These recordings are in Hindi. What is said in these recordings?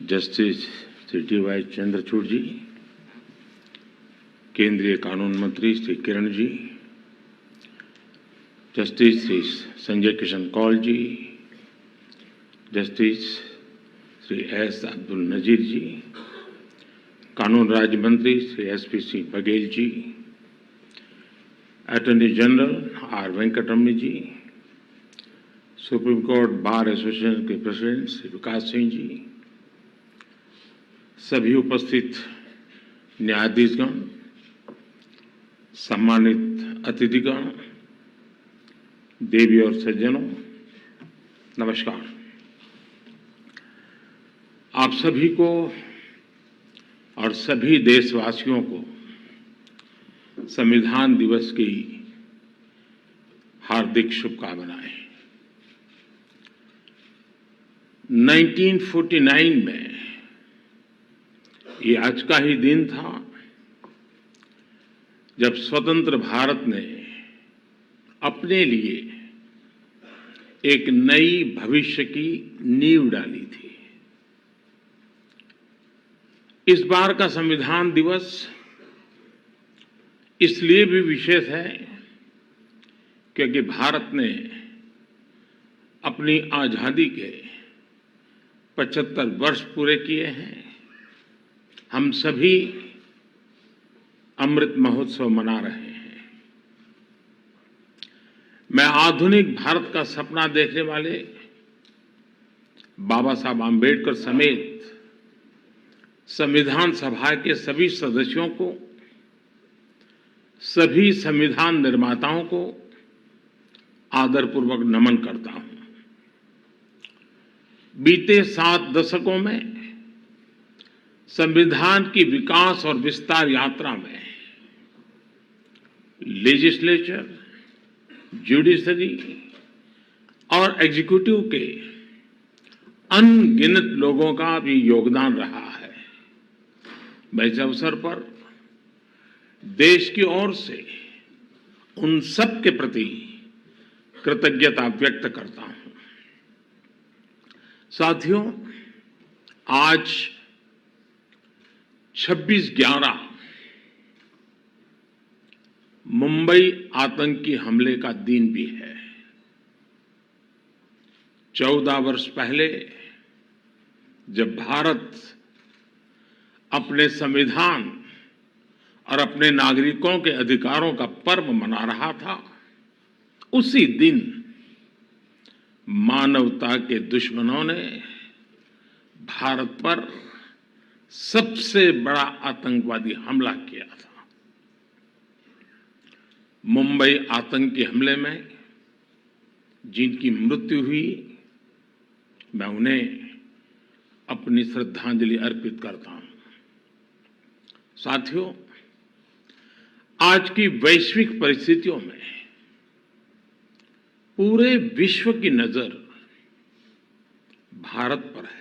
Justice Shri D Y. चंद्रचूड़ जी, केंद्रीय कानून मंत्री Shri Kiren ji, justice Shri Sanjay Kishan Kaul ji, justice Shri S. Abdul Nazeer ji, कानून राज्य मंत्री Shri S P. Singh Baghel ji, attorney general R. Venkataramani ji, supreme court bar association के प्रेसिडेंट श्री विकास सिंह जी, सभी उपस्थित न्यायाधीशगण, सम्मानित अतिथिगण, देवी और सज्जनों, नमस्कार। आप सभी को और सभी देशवासियों को संविधान दिवस की हार्दिक शुभकामनाएं। 1949 में ये आज का ही दिन था जब स्वतंत्र भारत ने अपने लिए एक नई भविष्य की नींव डाली थी। इस बार का संविधान दिवस इसलिए भी विशेष है क्योंकि भारत ने अपनी आजादी के 75 वर्ष पूरे किए हैं। हम सभी अमृत महोत्सव मना रहे हैं। मैं आधुनिक भारत का सपना देखने वाले बाबा साहब आम्बेडकर समेत संविधान सभा के सभी सदस्यों को, सभी संविधान निर्माताओं को आदरपूर्वक नमन करता हूं। बीते 7 दशकों में संविधान की विकास और विस्तार यात्रा में लेजिस्लेचर, जुडिशरी और एग्जीक्यूटिव के अनगिनत लोगों का भी योगदान रहा है। मैं इस अवसर पर देश की ओर से उन सब के प्रति कृतज्ञता व्यक्त करता हूं। साथियों, आज 26/11 मुंबई आतंकी हमले का दिन भी है। 14 वर्ष पहले जब भारत अपने संविधान और अपने नागरिकों के अधिकारों का पर्व मना रहा था, उसी दिन मानवता के दुश्मनों ने भारत पर सबसे बड़ा आतंकवादी हमला किया था। मुंबई आतंकी हमले में जिनकी मृत्यु हुई, मैं उन्हें अपनी श्रद्धांजलि अर्पित करता हूं। साथियों, आज की वैश्विक परिस्थितियों में पूरे विश्व की नजर भारत पर है।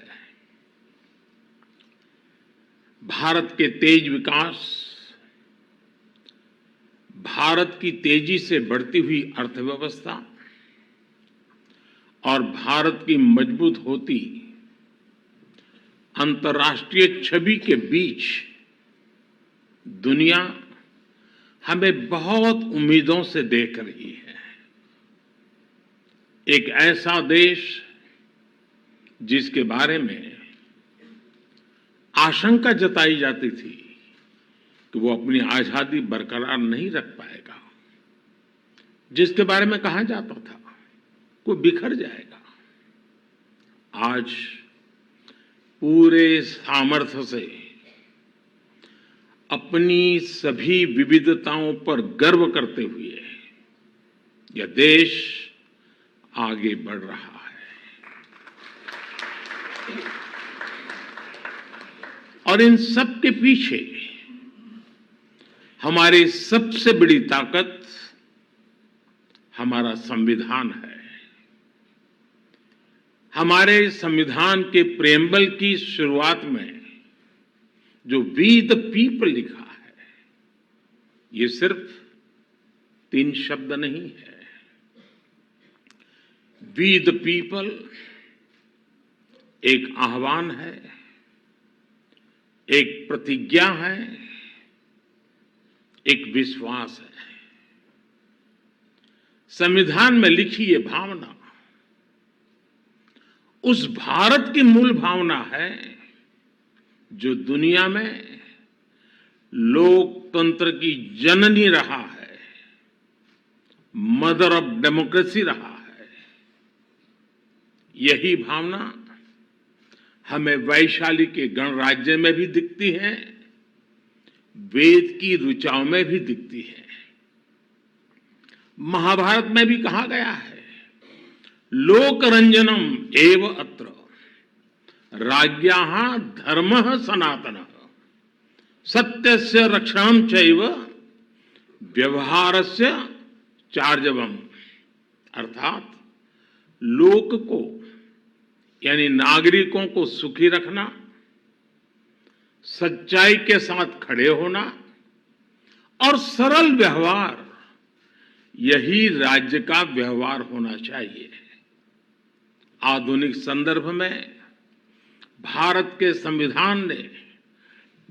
भारत के तेज विकास, भारत की तेजी से बढ़ती हुई अर्थव्यवस्था और भारत की मजबूत होती अंतर्राष्ट्रीय छवि के बीच दुनिया हमें बहुत उम्मीदों से देख रही है। एक ऐसा देश जिसके बारे में आशंका जताई जाती थी कि वो अपनी आजादी बरकरार नहीं रख पाएगा, जिसके बारे में कहा जाता था वो बिखर जाएगा, आज पूरे सामर्थ्य से अपनी सभी विविधताओं पर गर्व करते हुए यह देश आगे बढ़ रहा है। और इन सब के पीछे हमारी सबसे बड़ी ताकत हमारा संविधान है। हमारे संविधान के प्रेम्बल की शुरुआत में जो वी द पीपल लिखा है, ये सिर्फ 3 शब्द नहीं है। वी द पीपल एक आह्वान है, एक प्रतिज्ञा है, एक विश्वास है। संविधान में लिखी ये भावना उस भारत की मूल भावना है जो दुनिया में लोकतंत्र की जननी रहा है, मदर ऑफ डेमोक्रेसी रहा है। यही भावना हमें वैशाली के गणराज्य में भी दिखती है, वेद की ऋचाओं में भी दिखती है। महाभारत में भी कहा गया है, लोकरंजनम एव अत्र राज्ञाः धर्मः सनातनः सत्यस्य रक्षणं चैव व्यवहारस्य चार्जवम्। अर्थात लोक को यानी नागरिकों को सुखी रखना, सच्चाई के साथ खड़े होना और सरल व्यवहार, यही राज्य का व्यवहार होना चाहिए। आधुनिक संदर्भ में भारत के संविधान ने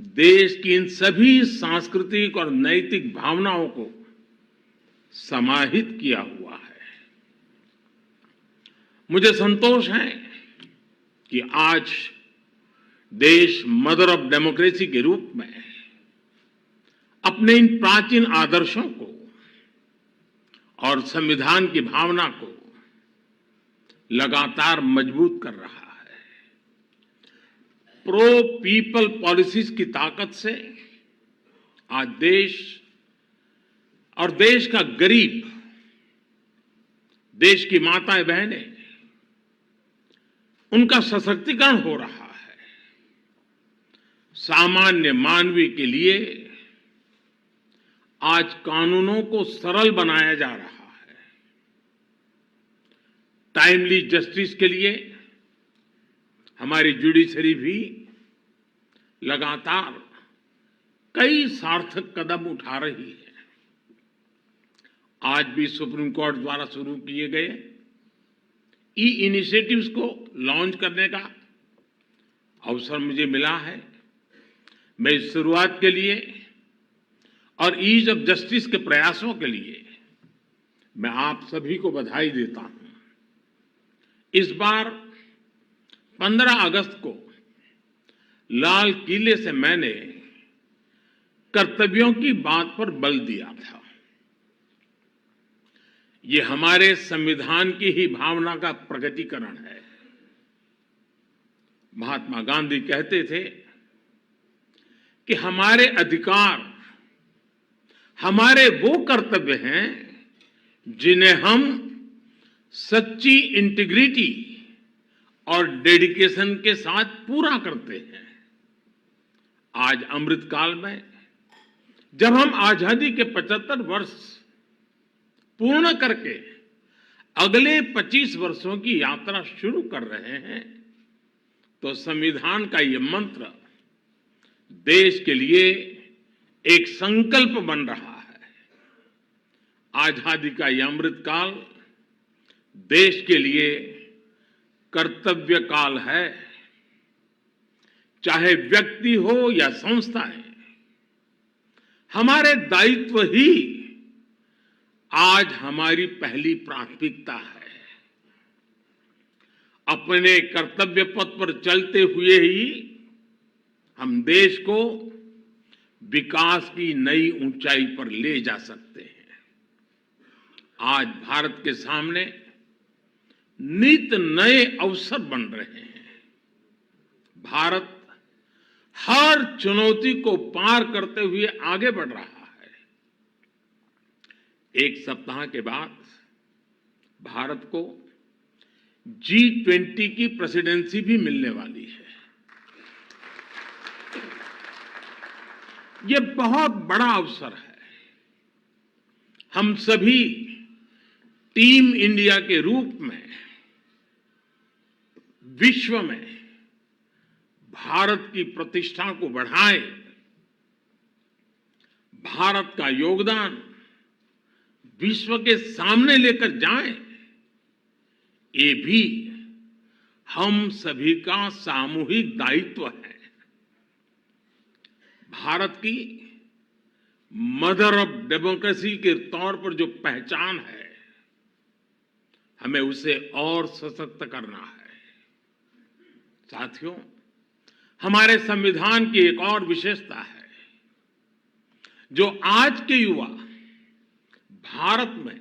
देश की इन सभी सांस्कृतिक और नैतिक भावनाओं को समाहित किया हुआ है। मुझे संतोष है कि आज देश मदर ऑफ डेमोक्रेसी के रूप में अपने इन प्राचीन आदर्शों को और संविधान की भावना को लगातार मजबूत कर रहा है। प्रो पीपल पॉलिसीज की ताकत से आज देश और देश का गरीब, देश की माताएं बहनें, उनका सशक्तिकरण हो रहा है। सामान्य मानवीय के लिए आज कानूनों को सरल बनाया जा रहा है। टाइमली जस्टिस के लिए हमारी जुडिशरी भी लगातार कई सार्थक कदम उठा रही है। आज भी सुप्रीम कोर्ट द्वारा शुरू किए गए ई इनिशिएटिव्स को लॉन्च करने का अवसर मुझे मिला है। मैं इस शुरुआत के लिए और ईज ऑफ जस्टिस के प्रयासों के लिए मैं आप सभी को बधाई देता हूं। इस बार 15 अगस्त को लाल किले से मैंने कर्तव्यों की बात पर बल दिया था। ये हमारे संविधान की ही भावना का प्रकटीकरण है। महात्मा गांधी कहते थे कि हमारे अधिकार हमारे वो कर्तव्य हैं जिन्हें हम सच्ची इंटीग्रिटी और डेडिकेशन के साथ पूरा करते हैं। आज अमृत काल में जब हम आजादी के 75 वर्ष पूर्ण करके अगले 25 वर्षों की यात्रा शुरू कर रहे हैं, तो संविधान का ये मंत्र देश के लिए एक संकल्प बन रहा है। आजादी का यह अमृत काल देश के लिए कर्तव्य काल है। चाहे व्यक्ति हो या संस्थाएं, हमारे दायित्व ही आज हमारी पहली प्राथमिकता है। अपने कर्तव्य पथ पर चलते हुए ही हम देश को विकास की नई ऊंचाई पर ले जा सकते हैं। आज भारत के सामने नित नए अवसर बन रहे हैं। भारत हर चुनौती को पार करते हुए आगे बढ़ रहा है। एक सप्ताह के बाद भारत को G20 की प्रेसिडेंसी भी मिलने वाली है। ये बहुत बड़ा अवसर है। हम सभी टीम इंडिया के रूप में विश्व में भारत की प्रतिष्ठा को बढ़ाएं, भारत का योगदान विश्व के सामने लेकर जाएं, ये भी हम सभी का सामूहिक दायित्व है। भारत की मदर ऑफ डेमोक्रेसी के तौर पर जो पहचान है, हमें उसे और सशक्त करना है। साथियों, हमारे संविधान की एक और विशेषता है जो आज के युवा भारत में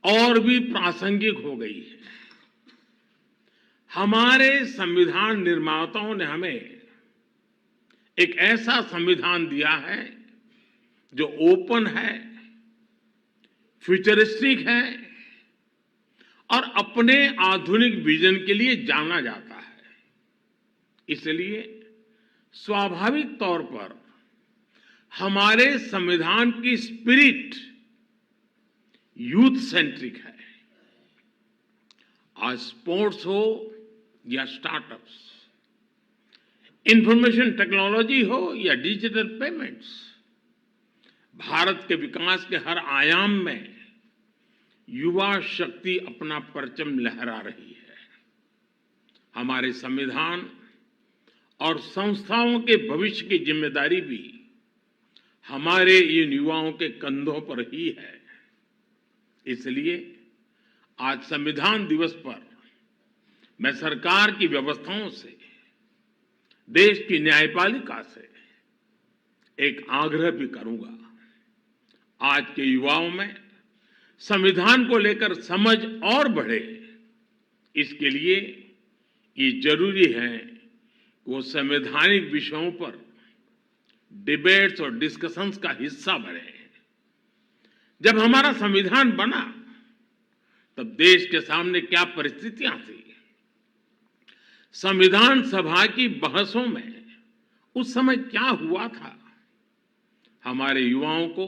और भी प्रासंगिक हो गई है। हमारे संविधान निर्माताओं ने हमें एक ऐसा संविधान दिया है जो ओपन है, फ्यूचरिस्टिक है और अपने आधुनिक विजन के लिए जाना जाता है। इसलिए स्वाभाविक तौर पर हमारे संविधान की स्पिरिट यूथ सेंट्रिक है। आज स्पोर्ट्स हो या स्टार्टअप्स, इंफॉर्मेशन टेक्नोलॉजी हो या डिजिटल पेमेंट्स, भारत के विकास के हर आयाम में युवा शक्ति अपना परचम लहरा रही है। हमारे संविधान और संस्थाओं के भविष्य की जिम्मेदारी भी हमारे इन युवाओं के कंधों पर ही है। इसलिए आज संविधान दिवस पर मैं सरकार की व्यवस्थाओं से, देश की न्यायपालिका से एक आग्रह भी करूंगा। आज के युवाओं में संविधान को लेकर समझ और बढ़े, इसके लिए ये जरूरी है कि वो संवैधानिक विषयों पर डिबेट्स और डिस्कशंस का हिस्सा बने। जब हमारा संविधान बना तब देश के सामने क्या परिस्थितियां थी, संविधान सभा की बहसों में उस समय क्या हुआ था, हमारे युवाओं को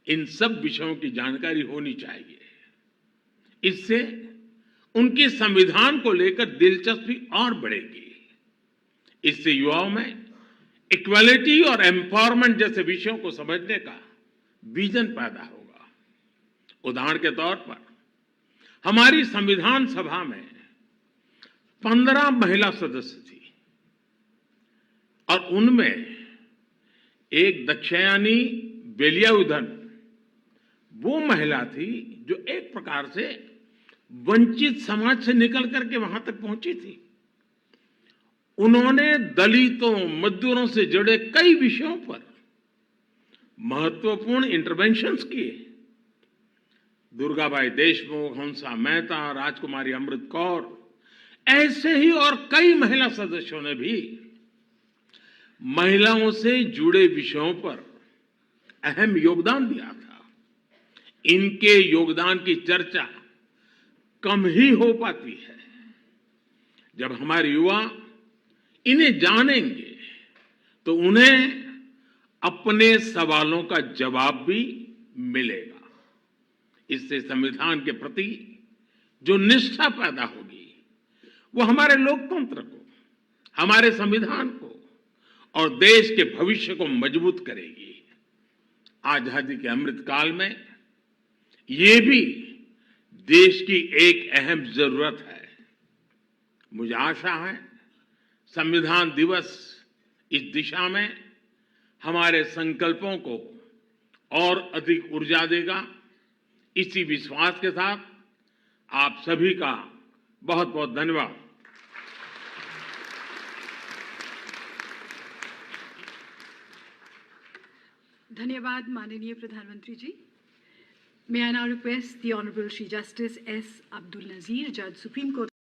इन सब विषयों की जानकारी होनी चाहिए। इससे उनकी संविधान को लेकर दिलचस्पी और बढ़ेगी। इससे युवाओं में इक्वालिटी और एम्पावरमेंट जैसे विषयों को समझने का विजन पैदा होगा। उदाहरण के तौर पर हमारी संविधान सभा में 15 महिला सदस्य थी और उनमें एक दक्षयानी वेलियाउधन वो महिला थी जो एक प्रकार से वंचित समाज से निकल करके वहां तक पहुंची थी। उन्होंने दलितों, मजदूरों से जुड़े कई विषयों पर महत्वपूर्ण इंटरवेंशंस किए। दुर्गाबाई देशमुख, हंसा मेहता, राजकुमारी अमृत कौर, ऐसे ही और कई महिला सदस्यों ने भी महिलाओं से जुड़े विषयों पर अहम योगदान दिया था। इनके योगदान की चर्चा कम ही हो पाती है। जब हमारे युवा इन्हें जानेंगे तो उन्हें अपने सवालों का जवाब भी मिलेगा। इससे संविधान के प्रति जो निष्ठा पैदा होगी वो हमारे लोकतंत्र को, हमारे संविधान को और देश के भविष्य को मजबूत करेगी। आजादी के अमृत काल में ये भी देश की एक अहम जरूरत है। मुझे आशा है संविधान दिवस इस दिशा में हमारे संकल्पों को और अधिक ऊर्जा देगा। इसी विश्वास के साथ आप सभी का बहुत बहुत धन्यवाद। धन्यवाद माननीय प्रधानमंत्री जी। May I now request the Honorable Shri Justice S. Abdul Nazir, Judge Supreme Court